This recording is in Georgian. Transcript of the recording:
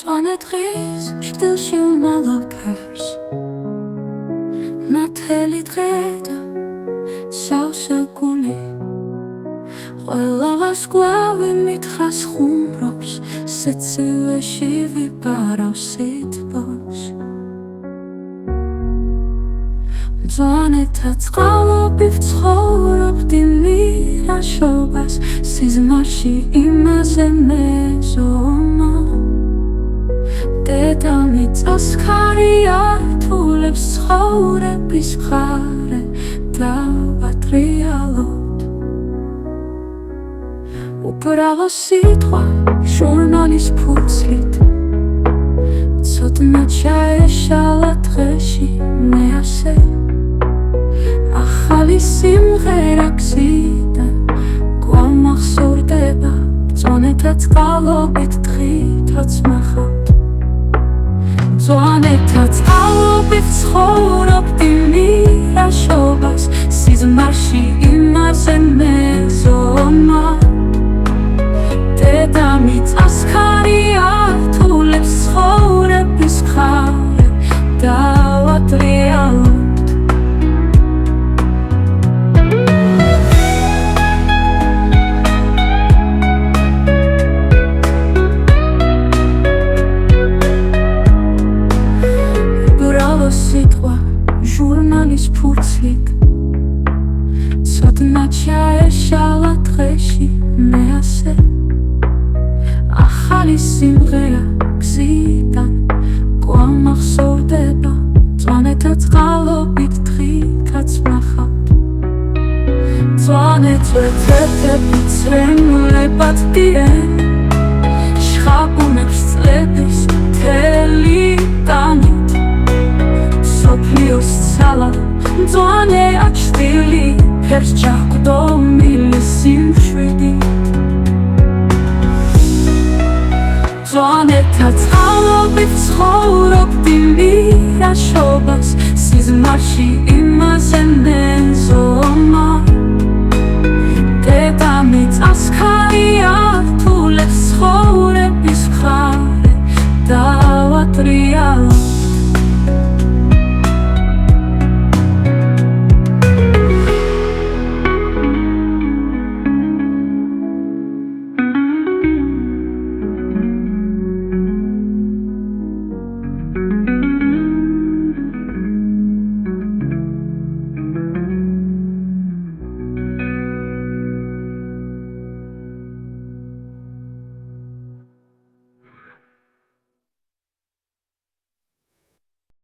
Წვანეთღის შტილში ვნალაფერს ნათელი დღე და სავსე გული ყველა ვარსკვლავი მითხრას ხუმრობს სიცივეში ვიპარავს სითბოს მწვანეთა წყალობი ვცხოვრობდი მირაშობას სიზმარში იმაზე მეზომა დედამიწას ხარია რთულებს ცხოვრების მხარე დავატრიალოთ უბრალო სიტყვა ჟურნალის ფურცლით ცოდნა ჩაეშალა დღეში მე ასე ახალი სიმღერა გზიდან გვამახსოვრდება მწვანეთა წყალობით დღითაც მახავთ მწვანეთა წყალობით ცხოვრობდი მირაშობას სიზმარში იმაზე მეზომა დედამიწას ხარია რთულებს ცხოვრების მხარე დავატრიალოთ სიტყვა ჟურნალის ფურცლით ცოდნა ჩაეშალა დღეში მე ასე ახალი სიმღერა გზიდან გვამახსოვრდება მწვანეთა წყალობით დღითაც ვნახავთ მწვანე წვეთები წრემულებად დიენ შხაპუნებს წლების მთელი ტანით სოფლიოს ცალა მწვანე აჩვილი ფერს ჩახვდომილი სიმშვიდი მწვანეთა წყალობით ცხოვრობდი მირაშობას სიზმარში იმაზე მეზომა დედამიწას ხარია